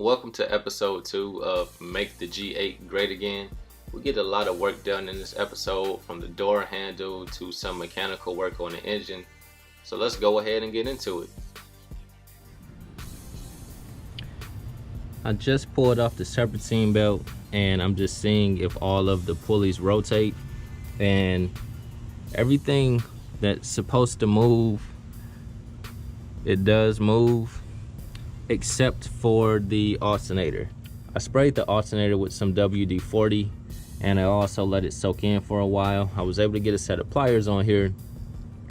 Welcome to episode 2 of Make the G8 Great Again. We get a lot of work done in this episode, from the door handle to some mechanical work on the engine. So let's go ahead and get into it. I just pulled off the serpentine belt and I'm just seeing if all of the pulleys rotate, and everything that's supposed to move, it does move, except for the alternator. I sprayed the alternator with some WD-40 and I also let it soak in for a while. I was able to get a set of pliers on here,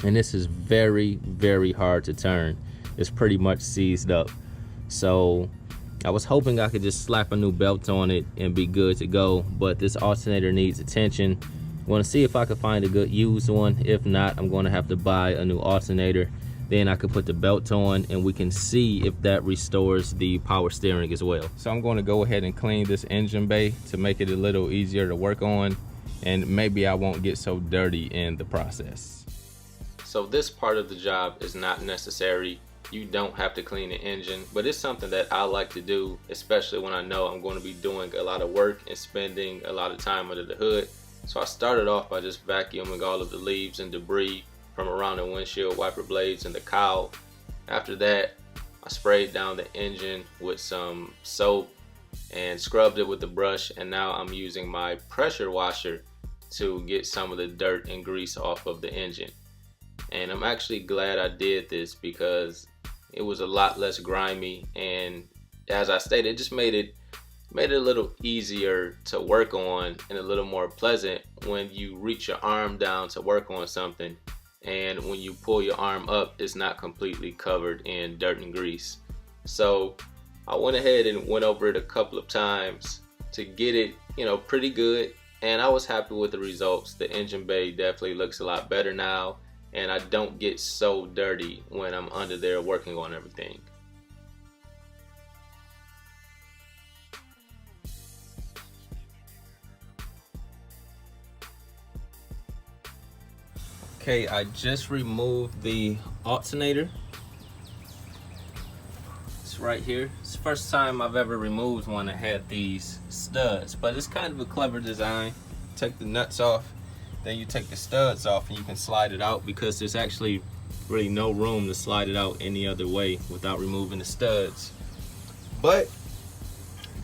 and this is very, very hard to turn. It's pretty much seized up. So I was hoping I could just slap a new belt on it and be good to go, but this alternator needs attention. I want to see if I could find a good used one. If not, I'm going to have to buy a new alternator. Then I could put the belt on and we can see if that restores the power steering as well. So I'm going to go ahead and clean this engine bay to make it a little easier to work on, and maybe I won't get so dirty in the process. So this part of the job is not necessary. You don't have to clean the engine, but it's something that I like to do, especially when I know I'm going to be doing a lot of work and spending a lot of time under the hood. So I started off by just vacuuming all of the leaves and debris from around the windshield wiper blades and the cowl. After that, I sprayed down the engine with some soap and scrubbed it with the brush, and now I'm using my pressure washer to get some of the dirt and grease off of the engine. And I'm actually glad I did this because it was a lot less grimy, and as I stated, it just made it a little easier to work on and a little more pleasant when you reach your arm down to work on something, and when you pull your arm up, it's not completely covered in dirt and grease. So I went ahead and went over it a couple of times to get it, pretty good, and I was happy with the results. The engine bay definitely looks a lot better now, and I don't get so dirty when I'm under there working on everything. Okay, I just removed the alternator. It's right here. It's the first time I've ever removed one that had these studs, but it's kind of a clever design. Take the nuts off, then you take the studs off and you can slide it out, because there's actually really no room to slide it out any other way without removing the studs. But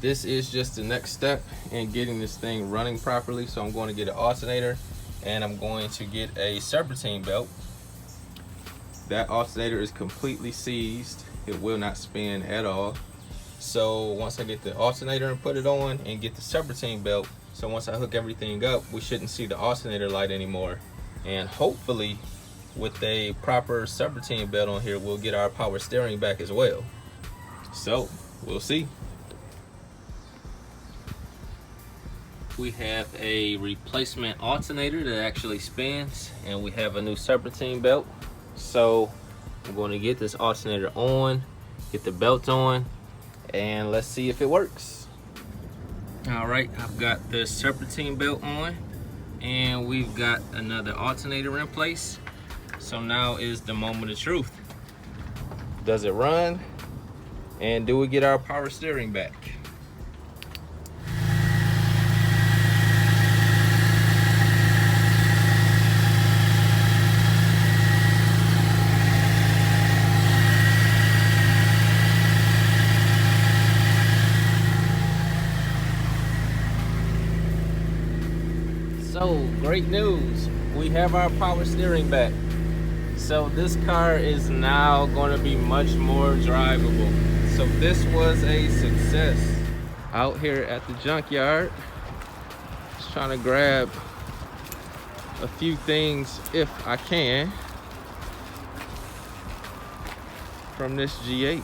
this is just the next step in getting this thing running properly. So I'm going to get an alternator and I'm going to get a serpentine belt. That alternator is completely seized. It will not spin at all. So once I get the alternator and put it on and get the serpentine belt, so once I hook everything up, we shouldn't see the alternator light anymore. And hopefully with a proper serpentine belt on here, we'll get our power steering back as well. So we'll see. We have a replacement alternator that actually spins, and we have a new serpentine belt. So I'm going to get this alternator on, get the belt on, and let's see if it works. All right, I've got the serpentine belt on and we've got another alternator in place. So now is the moment of truth. Does it run? And do we get our power steering back? So, great news, we have our power steering back. So this car is now going to be much more drivable. So this was a success. Out here at the junkyard, just trying to grab a few things if I can from this G8.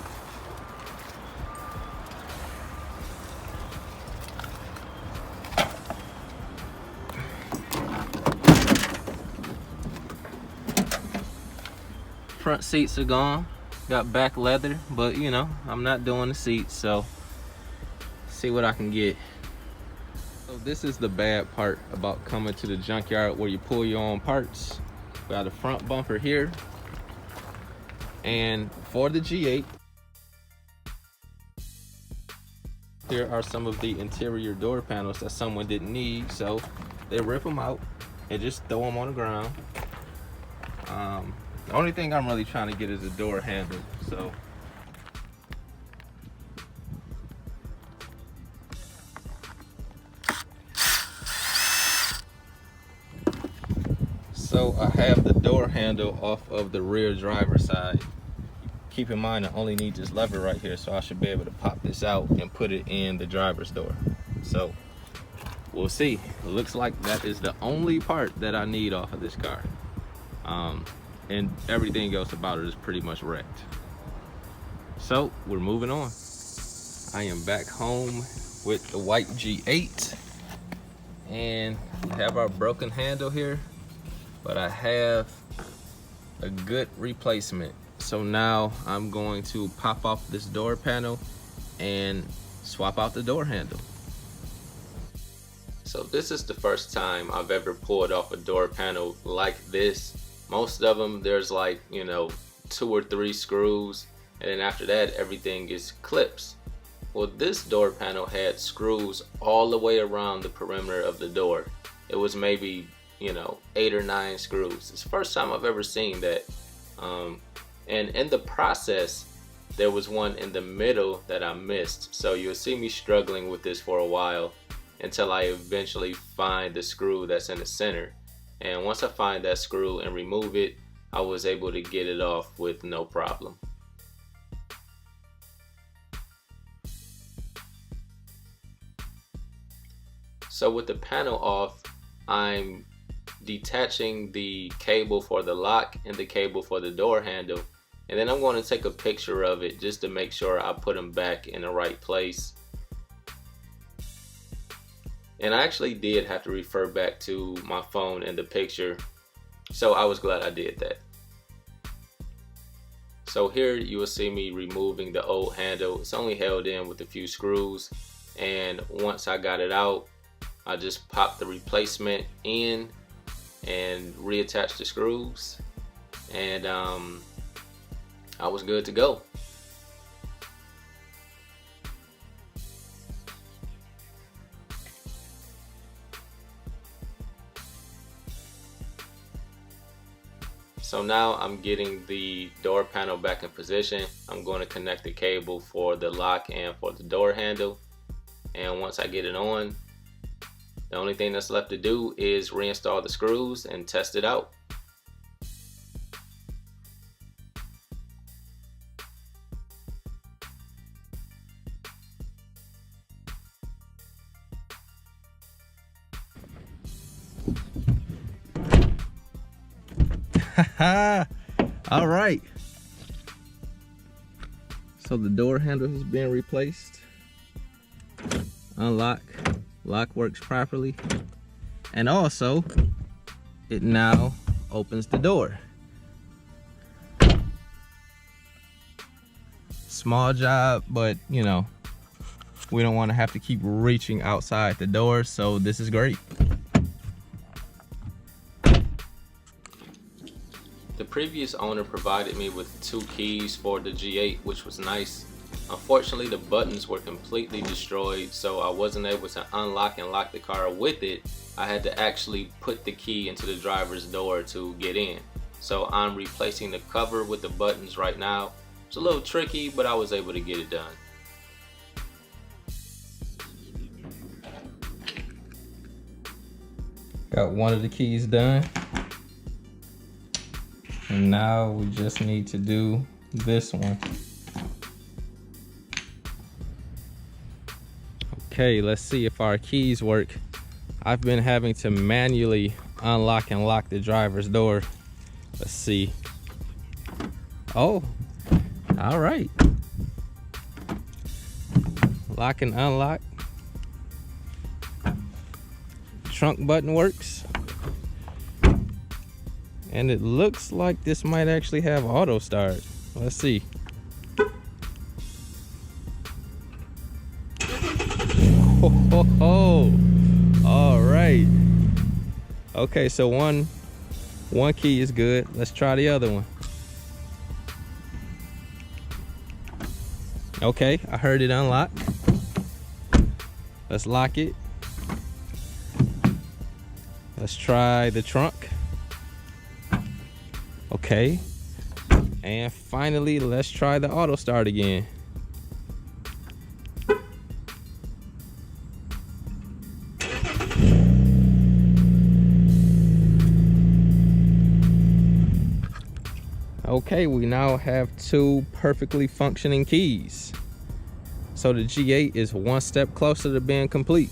Front seats are gone, got back leather, but I'm not doing the seats, so see what I can get. So this is the bad part about coming to the junkyard, where you pull your own parts. We got a front bumper here, and for the G8, Here are some of the interior door panels that someone didn't need, so they rip them out and just throw them on the ground. The only thing I'm really trying to get is a door handle. So I have the door handle off of the rear driver's side. Keep in mind I only need this lever right here, so I should be able to pop this out and put it in the driver's door. So we'll see. It looks like that is the only part that I need off of this car. And everything else about it is pretty much wrecked. So we're moving on. I am back home with the white G8, and we have our broken handle here, but I have a good replacement. So now I'm going to pop off this door panel and swap out the door handle. So this is the first time I've ever pulled off a door panel like this. Most of them, there's like, 2 or 3 screws, and then after that everything is clips. Well, this door panel had screws all the way around the perimeter of the door. It was maybe 8 or 9 screws. It's the first time I've ever seen that. And in the process, there was one in the middle that I missed. So you'll see me struggling with this for a while until I eventually find the screw that's in the center. And once I find that screw and remove it, I was able to get it off with no problem. So with the panel off, I'm detaching the cable for the lock and the cable for the door handle, and then I'm going to take a picture of it just to make sure I put them back in the right place. And I actually did have to refer back to my phone in the picture, so I was glad I did that. So here you will see me removing the old handle. It's only held in with a few screws, and once I got it out, I just popped the replacement in and reattached the screws, and I was good to go. So now I'm getting the door panel back in position. I'm going to connect the cable for the lock and for the door handle. And once I get it on, the only thing that's left to do is reinstall the screws and test it out. All right. So the door handle has been replaced. Unlock. Lock works properly. And also, it now opens the door. Small job, but we don't want to have to keep reaching outside the door, so this is great. The previous owner provided me with 2 keys for the G8, which was nice. Unfortunately, the buttons were completely destroyed, so I wasn't able to unlock and lock the car with it. I had to actually put the key into the driver's door to get in. So I'm replacing the cover with the buttons right now. It's a little tricky, but I was able to get it done. Got one of the keys done. And now we just need to do this one. Okay, let's see if our keys work. I've been having to manually unlock and lock the driver's door. Let's see. Oh, all right. Lock and unlock. Trunk button works. And it looks like this might actually have auto start. Let's see. Oh, all right. Okay, so one key is good. Let's try the other one. Okay, I heard it unlock. Let's lock it. Let's try the trunk. Okay. And finally, let's try the auto start again. Okay, we now have 2 perfectly functioning keys. So the G8 is one step closer to being complete.